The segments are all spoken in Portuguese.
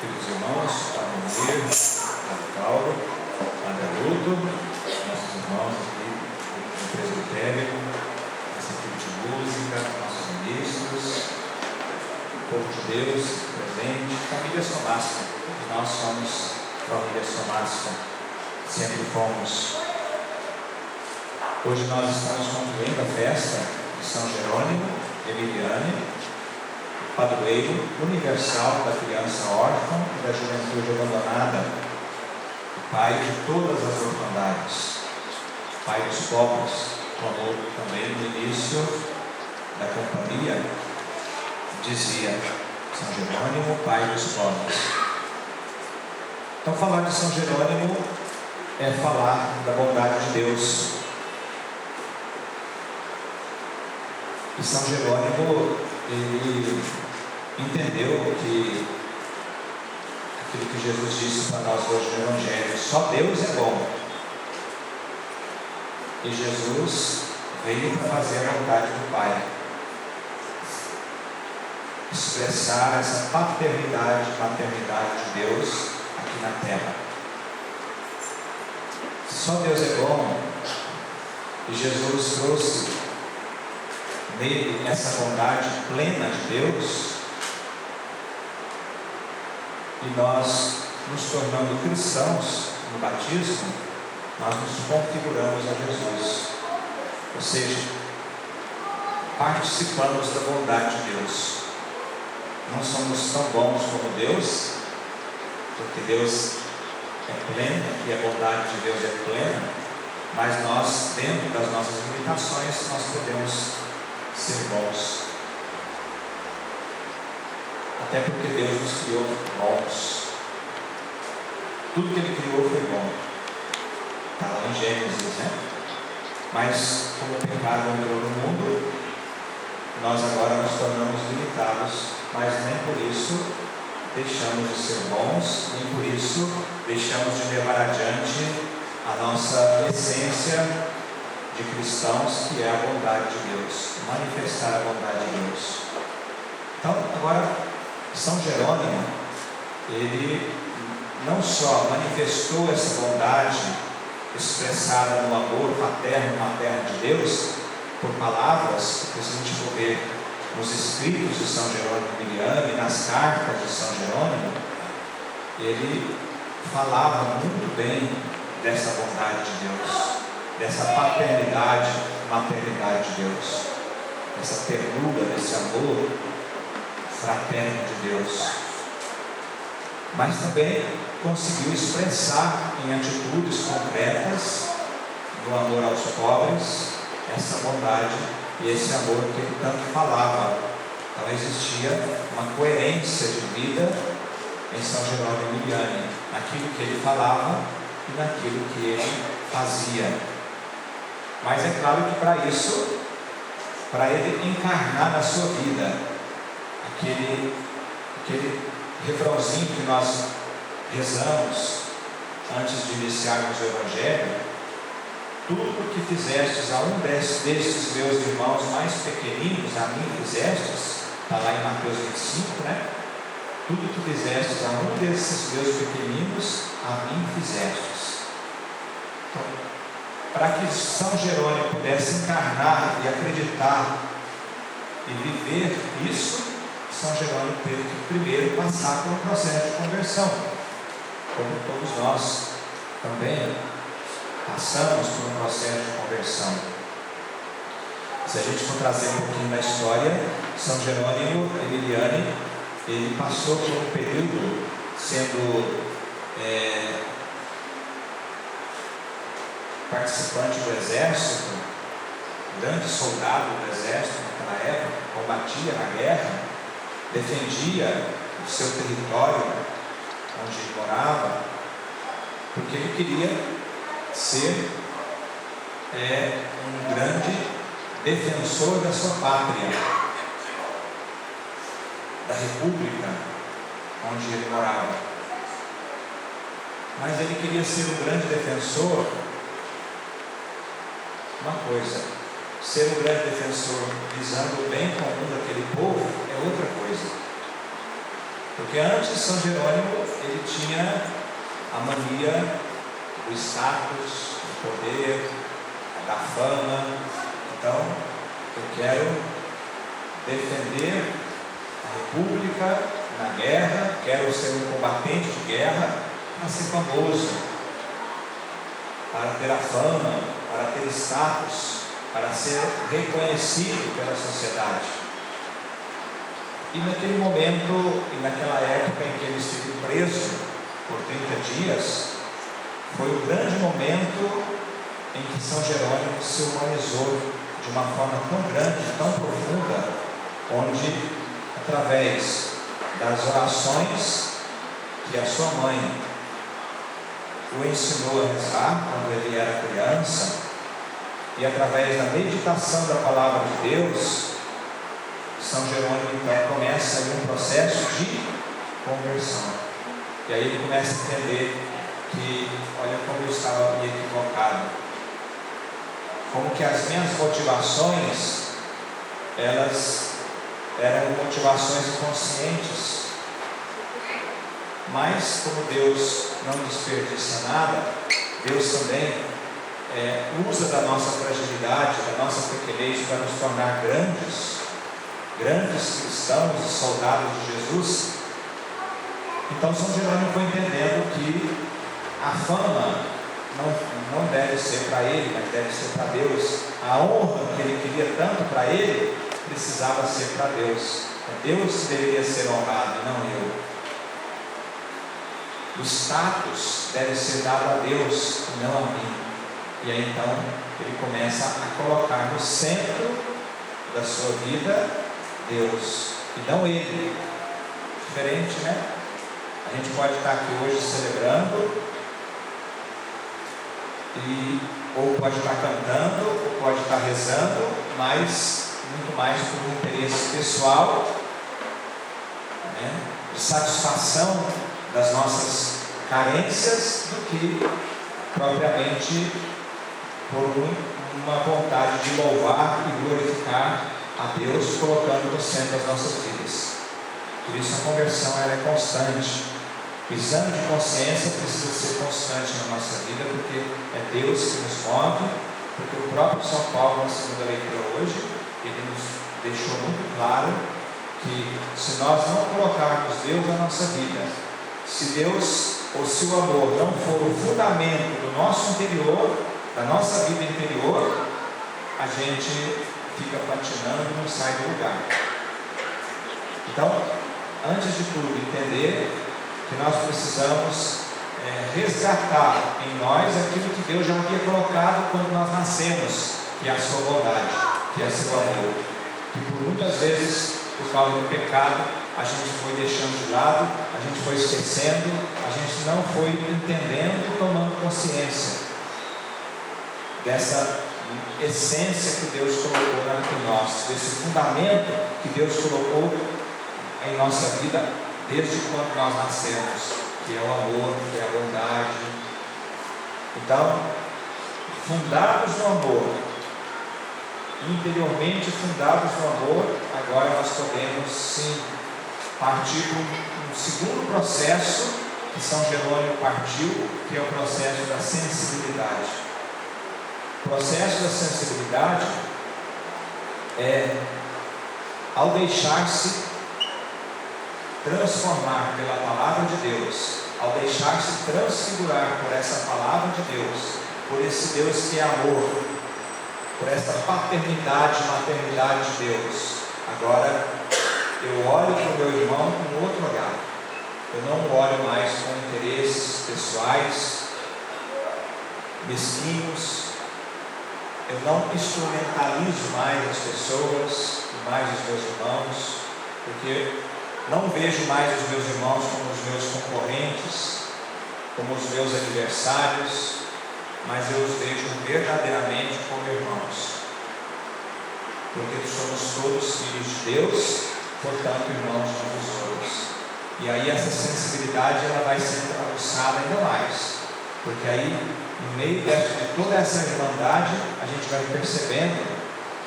Queridos irmãos, Padre Mir, Padre Paulo, Padre Aruto, nossos irmãos aqui do presbitério, essa equipe de música, nossos ministros, o povo de Deus presente, família Somácia. Nós somos família Somácia, sempre fomos. Hoje nós estamos concluindo a festa de São Jerônimo Emiliani, padroeiro universal da criança órfã e da juventude abandonada, pai de todas as orfandades, pai dos pobres, como também no início da companhia dizia São Jerônimo, pai dos pobres. Então, falar de São Jerônimo é falar da bondade de Deus. E São Jerônimo, ele entendeu que aquilo que Jesus disse para nós hoje no Evangelho: só Deus é bom. E Jesus veio para fazer a vontade do Pai, expressar essa paternidade, maternidade de Deus aqui na terra. Só Deus é bom, e Jesus trouxe nele essa bondade plena de Deus, e nós, nos tornando cristãos no batismo, nós nos configuramos a Jesus, ou seja, participamos da bondade de Deus. Não somos tão bons como Deus, porque Deus é pleno e a bondade de Deus é plena, mas nós, dentro das nossas limitações, nós podemos ser bons, até porque Deus nos criou bons. Tudo que Ele criou foi bom, está lá em Gênesis, né? Mas como o pecado entrou no mundo, nós agora nos tornamos limitados, mas nem por isso deixamos de ser bons, nem por isso deixamos de levar adiante a nossa essência de cristãos, que é a bondade de Deus, manifestar a bondade de Deus. Então, agora, São Jerônimo, ele não só manifestou essa bondade expressada no amor paterno e materno de Deus, por palavras, porque se a gente for ver nos escritos de São Jerônimo Emiliani, nas cartas de São Jerônimo, ele falava muito bem dessa bondade de Deus, dessa paternidade, maternidade de Deus, dessa ternura, desse amor fraterno de Deus. Mas também conseguiu expressar em atitudes concretas, no amor aos pobres, essa bondade e esse amor que ele tanto falava. Então existia uma coerência de vida em São Jerônimo Emiliani, naquilo que ele falava e naquilo que ele fazia. Mas é claro que para isso, para ele encarnar na sua vida aquele refrãozinho que nós rezamos antes de iniciarmos o Evangelho: tudo que fizestes a um destes meus irmãos mais pequeninos, a mim fizestes. Está lá em Mateus 25, né? Tudo que fizestes a um desses meus pequeninos, a mim fizestes. Então, para que São Jerônimo pudesse encarnar e acreditar e viver isso, São Jerônimo teve que primeiro passar por um processo de conversão, como todos nós também passamos por um processo de conversão. Se a gente for trazer um pouquinho da história, São Jerônimo Emiliani, ele passou por um período sendo participante do exército, grande soldado do exército naquela época, combatia na guerra, defendia o seu território onde ele morava, porque ele queria ser um grande defensor da sua pátria, da república onde ele morava. Mas ele queria ser um grande defensor. Uma coisa, ser um grande defensor visando o bem comum daquele povo é outra coisa. Porque Porque antes São Jerônimo, ele tinha a mania do status, do poder, da fama. Então, eu quero defender a República na guerra, quero ser um combatente de guerra para ser famoso, para ter a fama, para ter status, para ser reconhecido pela sociedade. E naquele momento, e naquela época em que ele esteve preso por 30 dias, foi o grande momento em que São Jerônimo se humanizou de uma forma tão grande, tão profunda, onde, através das orações que a sua mãe o ensinou a rezar quando ele era criança, e através da meditação da palavra de Deus, São Jerônimo então começa aí um processo de conversão. E aí ele começa a entender que, olha como eu estava me equivocado, como que as minhas motivações, elas eram motivações inconscientes. Mas como Deus não desperdiça nada, Deus também usa da nossa fragilidade, da nossa pequenez para nos tornar grandes cristãos e soldados de Jesus. Então São Jerônimo foi entendendo que a fama não deve ser para ele, mas deve ser para Deus. A honra que ele queria tanto para ele, precisava ser para Deus. É Deus que deveria ser honrado, não eu. O status deve ser dado a Deus e não a mim. E aí então ele começa a colocar no centro da sua vida Deus e não ele. Diferente, né? A gente pode estar aqui hoje celebrando, ou pode estar cantando, ou pode estar rezando, mas muito mais por um interesse pessoal, né? De satisfação das nossas carências, do que propriamente por uma vontade de louvar e glorificar a Deus, colocando no centro das nossas vidas. Por isso a conversão ela é constante. O exame de consciência precisa ser constante na nossa vida, porque é Deus que nos move, porque o próprio São Paulo, na segunda leitura hoje, ele nos deixou muito claro que se nós não colocarmos Deus na nossa vida, se Deus ou se o amor não for o fundamento do nosso interior, da nossa vida interior, a gente fica patinando e não sai do lugar. Então, antes de tudo, entender que nós precisamos resgatar em nós aquilo que Deus já havia colocado quando nós nascemos, que é a sua bondade, que é seu amor. E por muitas vezes, por causa do pecado, a gente foi deixando de lado, a gente foi esquecendo, a gente não foi entendendo e tomando consciência dessa essência que Deus colocou em nós, desse fundamento que Deus colocou em nossa vida desde quando nós nascemos, que é o amor, que é a bondade. Então, fundados no amor, interiormente fundados no amor, agora nós podemos sim partir para um segundo processo que São Jerônimo partiu, que é o processo da sensibilidade. O processo da sensibilidade é ao deixar-se transformar pela palavra de Deus, ao deixar-se transfigurar por essa palavra de Deus, por esse Deus que é amor, por essa paternidade e maternidade de Deus. Agora eu olho para o meu irmão com outro olhar. Eu não olho mais com interesses pessoais, mesquinhos. Eu não instrumentalizo mais as pessoas e mais os meus irmãos, porque não vejo mais os meus irmãos como os meus concorrentes, como os meus adversários, mas eu os vejo verdadeiramente como irmãos, porque somos todos filhos de Deus, portanto irmãos uns dos outros. E aí essa sensibilidade ela vai sendo aguçada ainda mais, porque aí no meio de toda essa irmandade a gente vai percebendo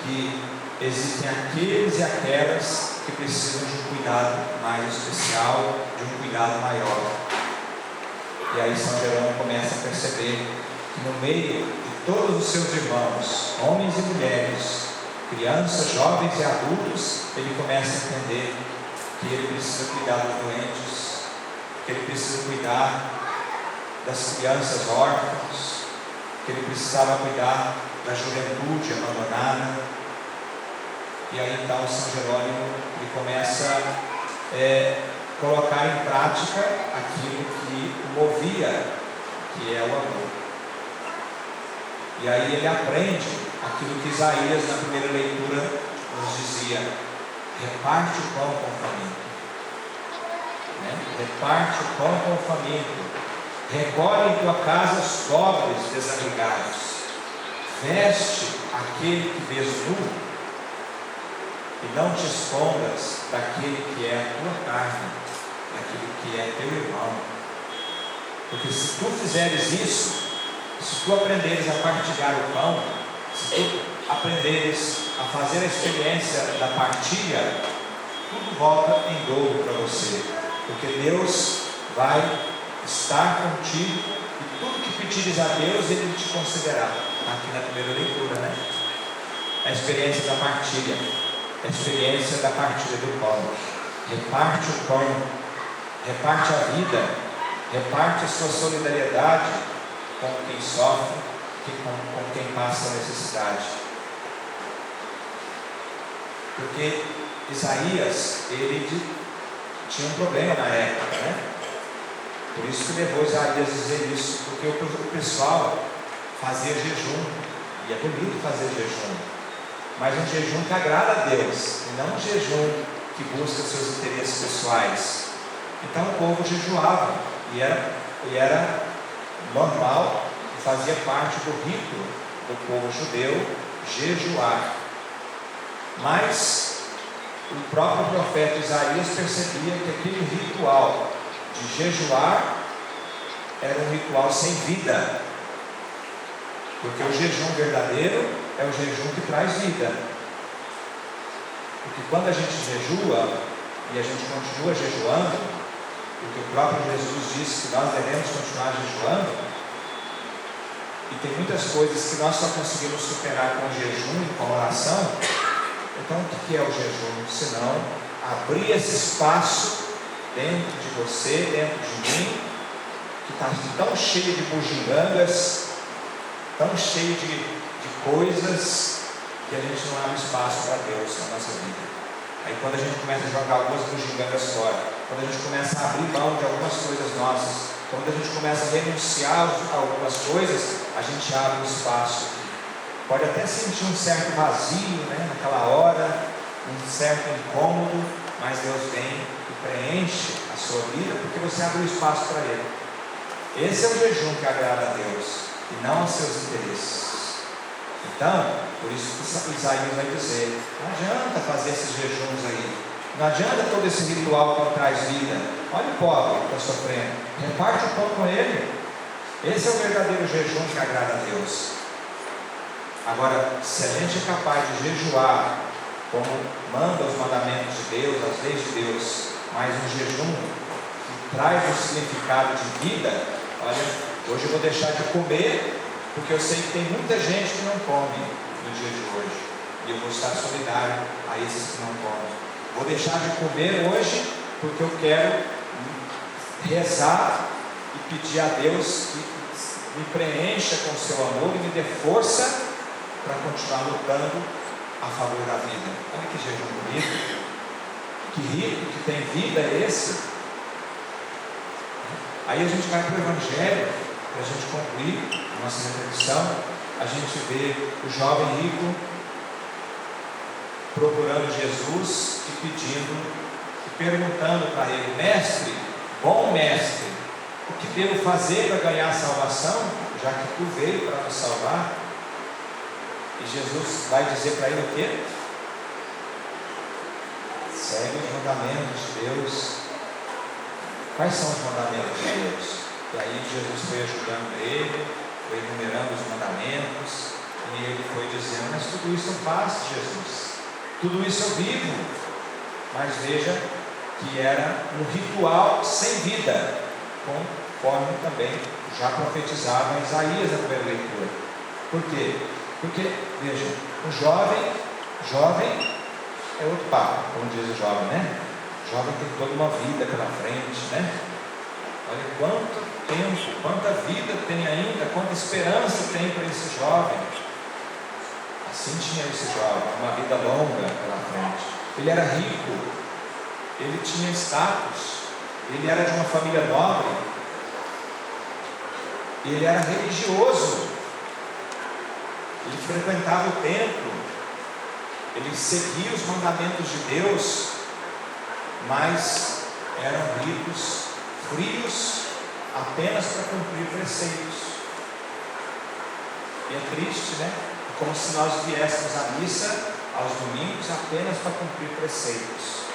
que existem aqueles e aquelas que precisam de um cuidado mais especial, de um cuidado maior. E aí São Jerônimo começa a perceber que no meio de todos os seus irmãos, homens e mulheres, crianças, jovens e adultos, ele começa a entender que ele precisa cuidar dos doentes, que ele precisa cuidar das crianças órfãs, que ele precisava cuidar da juventude abandonada. E aí então São Jerônimo ele começa a colocar em prática aquilo que o movia, que é o amor. E aí ele aprende aquilo que Isaías na primeira leitura nos dizia: reparte o pão com o faminto, reparte o pão com o faminto, recolhe em tua casa os pobres desabrigados, veste aquele que vês nu, e não te escondas daquele que é a tua carne, daquele que é teu irmão. Porque se tu fizeres isso, se tu aprenderes a partilhar o pão, se tu aprenderes a fazer a experiência da partilha, tudo volta em dobro para você, porque Deus vai estar contigo e tudo que pedires a Deus Ele te concederá. Aqui na primeira leitura, a experiência da partilha, a experiência da partilha do pão. Reparte o pão, reparte a vida, reparte a sua solidariedade com quem sofre, com quem passa necessidade. Porque Isaías, ele tinha um problema na época, Por isso que levou Isaías a dizer isso, porque o pessoal fazia jejum, e é bonito fazer jejum, mas um jejum que agrada a Deus, e não um jejum que busca seus interesses pessoais. Então o povo jejuava, e era normal, e fazia parte do rito do povo judeu jejuar. Mas o próprio profeta Isaías percebia que aquele ritual de jejuar era um ritual sem vida, porque o jejum verdadeiro é o jejum que traz vida. Porque quando a gente jejua e a gente continua jejuando, porque o próprio Jesus disse que nós devemos continuar jejuando, e tem muitas coisas que nós só conseguimos superar com jejum e com oração. Então o que é o jejum? Senão abrir esse espaço dentro de você, dentro de mim, que está tão cheio de bugigangas, tão cheio de coisas, que a gente não abre espaço para Deus na nossa vida. Aí quando a gente começa a jogar algumas bugigangas fora, quando a gente começa a abrir mão de algumas coisas nossas, quando a gente começa a renunciar a algumas coisas, a gente abre um espaço. Pode até sentir um certo vazio, naquela hora, um certo incômodo, mas Deus vem e preenche a sua vida, porque você abre espaço para Ele. Esse é o jejum que agrada a Deus, e não aos seus interesses. Então, por isso que Isaías vai dizer: não adianta fazer esses jejuns aí, não adianta todo esse ritual que não traz vida. Olha o pobre que está sofrendo, reparte o pão com ele. Esse é o verdadeiro jejum que agrada a Deus. Agora, se a gente é capaz de jejuar como manda os mandamentos de Deus, as leis de Deus, mas um jejum que traz o significado de vida, olha, hoje eu vou deixar de comer, porque eu sei que tem muita gente que não come no dia de hoje, e eu vou estar solidário a esses que não comem. Vou deixar de comer hoje, porque eu quero rezar e pedir a Deus que me preencha com o seu amor e me dê força para continuar lutando a favor da vida. Olha que jejum bonito, que rico, que tem vida é esse. Aí a gente vai para o Evangelho, para a gente concluir a nossa reflexão. A gente vê o jovem rico procurando Jesus e pedindo, e perguntando para ele: mestre, bom mestre, o que devo fazer para ganhar a salvação, já que tu veio para nos salvar? E Jesus vai dizer para ele o quê? Segue os mandamentos de Deus. Quais são os mandamentos de Deus? E aí Jesus foi ajudando ele, foi enumerando os mandamentos, e ele foi dizendo: mas tudo isso eu faço, Jesus, tudo isso eu vivo, mas veja que era um ritual sem vida, conforme também já profetizava Isaías na primeira leitura. Por quê? Porque, veja, o jovem é outro papo, como diz o jovem, né? O jovem tem toda uma vida pela frente, né? Olha quanto tempo, quanta vida tem ainda, quanta esperança tem para esse jovem. Assim tinha esse jovem, uma vida longa pela frente. Ele era rico, ele tinha status, ele era de uma família nobre, ele era religioso, ele frequentava o templo, ele seguia os mandamentos de Deus, mas eram ricos, frios, apenas para cumprir preceitos. E é triste, né? É como se nós viéssemos à missa aos domingos apenas para cumprir preceitos.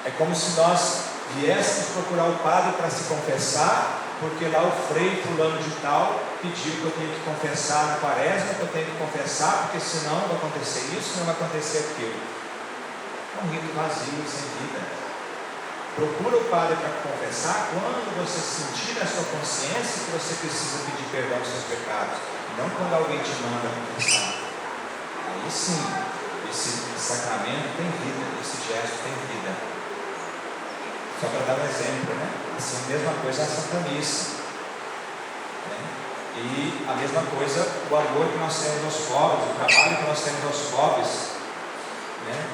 É como se nós viéssemos procurar o padre para se confessar, porque lá o frei fulano de tal pediu que eu tenho que confessar na quaresma, que eu tenho que confessar, porque senão vai acontecer isso, não vai acontecer aquilo. É um rito vazio, sem vida. Procura o padre para confessar quando você sentir na sua consciência que você precisa pedir perdão dos seus pecados, não quando alguém te manda confessar. Aí sim, esse sacramento tem vida, esse gesto tem vida. Só para dar um exemplo, né? Assim, a mesma coisa a Santa Missa, né? E a mesma coisa o amor que nós temos aos pobres, o trabalho que nós temos aos pobres, né?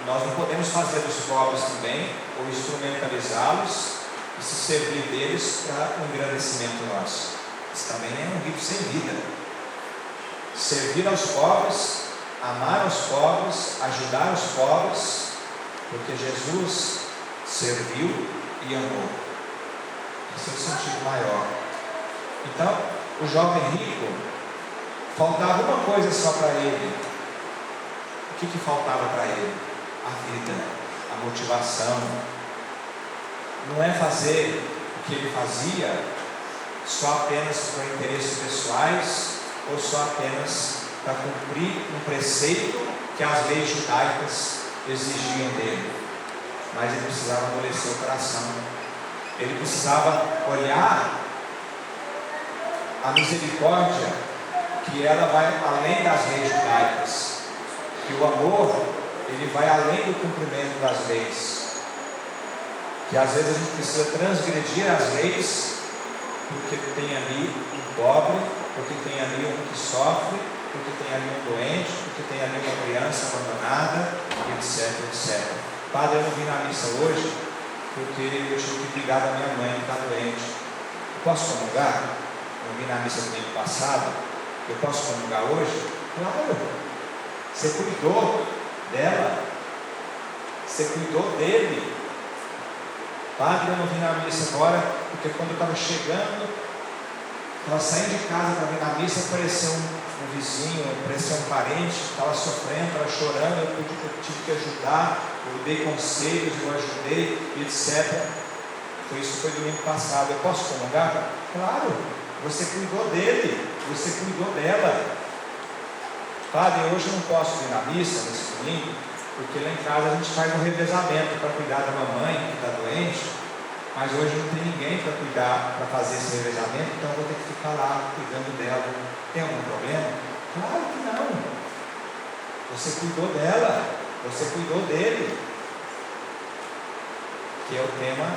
Nós não podemos fazer dos pobres também, ou instrumentalizá-los e se servir deles para um engrandecimento nosso. Isso também é um rito sem vida. Servir aos pobres, amar aos pobres, ajudar os pobres, porque Jesus serviu e amou. Esse é o sentido maior. Então, o jovem rico, faltava uma coisa só para ele. O que faltava para ele? A vida, a motivação. Não é fazer o que ele fazia só apenas por interesses pessoais, ou só apenas para cumprir um preceito que as leis judaicas exigiam dele. Mas ele precisava amolecer o coração. Ele precisava olhar a misericórdia, que ela vai além das leis judaicas, que o amor, ele vai além do cumprimento das leis, que às vezes a gente precisa transgredir as leis, porque tem ali um pobre, porque tem ali um que sofre, porque tem ali um doente, porque tem ali uma criança abandonada, etc, etc. Padre, eu não vim na missa hoje, porque eu tive que cuidar da minha mãe que está doente. Eu posso comungar? Eu vim na missa do domingo passado, eu posso comungar hoje? Claro, você cuidou dela, você cuidou dele. Padre, eu não vim na missa agora, porque quando eu estava chegando, estava saindo de casa para vir na missa, apareceu um vizinho, apareceu um parente, estava sofrendo, estava chorando, eu tive que ajudar, eu dei conselhos, eu ajudei, etc. Isso foi domingo passado. Eu posso comungar? Claro, você cuidou dele, você cuidou dela. Padre, hoje eu não posso vir na missa nesse domingo, porque lá em casa a gente faz um revezamento para cuidar da mamãe que está doente, mas hoje não tem ninguém para cuidar, para fazer esse revezamento, então eu vou ter que ficar lá cuidando dela. Tem algum problema? Claro que não. Você cuidou dela, você cuidou dele, que é o tema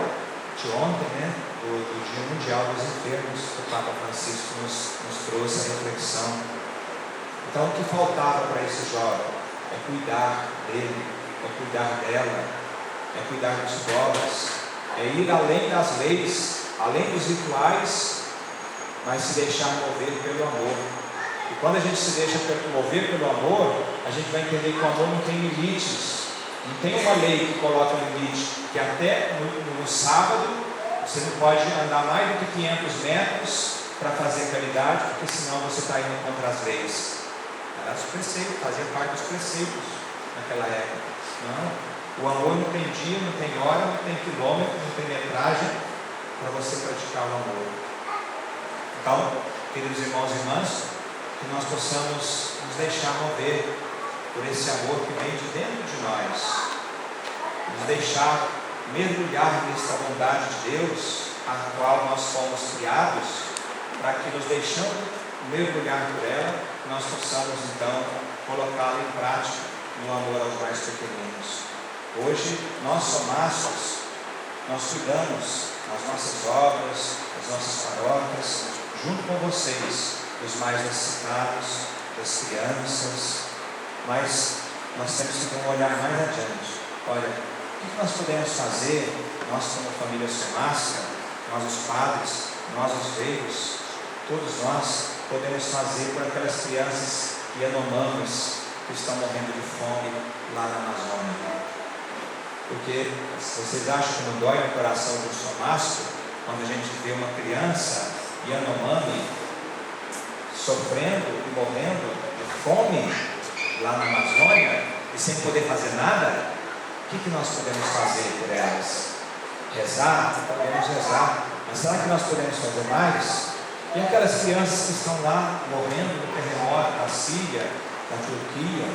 de ontem, né? Do Dia Mundial dos Enfermos, que o Papa Francisco nos trouxe a reflexão. Então o que faltava para esse jovem? É cuidar dele, é cuidar dela, é cuidar dos pobres, é ir além das leis, além dos rituais, mas se deixar mover pelo amor. E quando a gente se deixa mover pelo amor, a gente vai entender que o amor não tem limites, não tem uma lei que coloca um limite, que até no sábado você não pode andar mais do que 500 metros para fazer caridade, porque senão você está indo contra as leis. Era os preceitos, fazia parte dos preceitos naquela época. Não, o amor não tem dia, não tem hora, não tem quilômetro, não tem metragem para você praticar o amor. Então, queridos irmãos e irmãs, que nós possamos nos deixar mover por esse amor que vem de dentro de nós, nos deixar mergulhar nesta bondade de Deus, a qual nós fomos criados, para que nos deixando mergulhar por ela, nós possamos então colocá-la em prática no amor aos mais pequeninos. Hoje, nós somáticos, nós cuidamos nas nossas obras, das nossas paróquias, junto com vocês, dos mais necessitados, das crianças, mas nós temos que ter um olhar mais adiante. Olha, o que nós podemos fazer, nós como família somática, nós os padres, nós os leigos, todos nós podemos fazer por aquelas crianças Yanomamis que estão morrendo de fome lá na Amazônia. Porque vocês acham que não dói no coração do somático quando a gente vê uma criança Yanomami sofrendo e morrendo de fome lá na Amazônia e sem poder fazer nada? O que nós podemos fazer por elas? Rezar? Podemos rezar, mas será que nós podemos fazer mais? E aquelas crianças que estão lá morrendo no terremoto da Síria, da Turquia,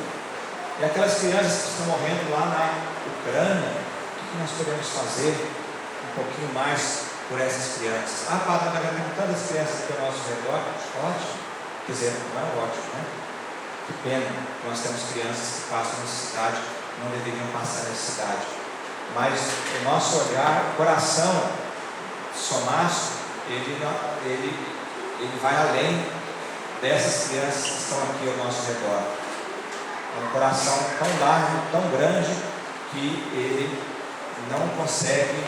e aquelas crianças que estão morrendo lá na Ucrânia, o que nós podemos fazer um pouquinho mais por essas crianças? Ah, Padre, nós temos tantas crianças aqui ao nosso redor. Ótimo, quer dizer, não é ótimo, né? Que pena que nós temos crianças que passam necessidade, não deveriam passar necessidade. Mas o nosso olhar, o coração somático, ele vai além dessas crianças que estão aqui ao nosso redor. É um coração tão largo, tão grande, que ele não consegue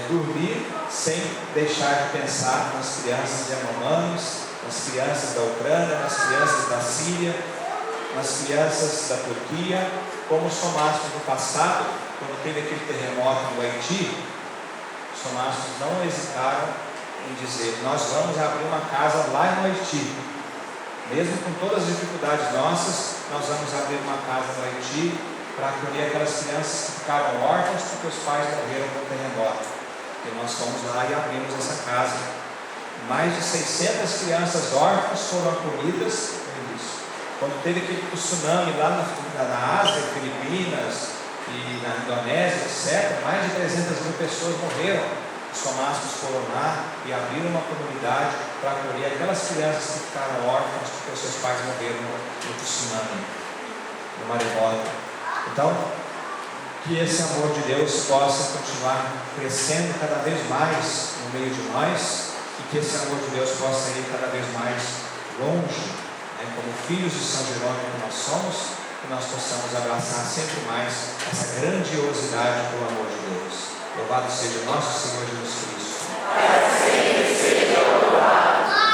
dormir sem deixar de pensar nas crianças Yanomamis, nas crianças da Ucrânia, nas crianças da Síria, nas crianças da Turquia, como os somáticos do passado, quando teve aquele terremoto no Haiti. Os somáticos não hesitaram em dizer: nós vamos abrir uma casa lá no Haiti, mesmo com todas as dificuldades nossas, nós vamos abrir uma casa no Haiti para acolher aquelas crianças que ficaram órfãs porque os pais morreram no terremoto. E nós fomos lá e abrimos essa casa. Mais de 600 crianças órfãs foram acolhidas nisso. Quando teve aquele tsunami lá na Ásia, Filipinas e na Indonésia, etc., mais de 300 mil pessoas morreram. Os somáticos foram lá e abriram uma comunidade para acolher aquelas crianças que ficaram órfãs porque os seus pais morreram no tsunami, no maremoto. Então, que esse amor de Deus possa continuar crescendo cada vez mais no meio de nós, e que esse amor de Deus possa ir cada vez mais longe, como filhos de São Jerônimo que nós somos, que nós possamos abraçar sempre mais essa grandiosidade do amor de Deus. Louvado seja nosso Senhor Jesus Cristo.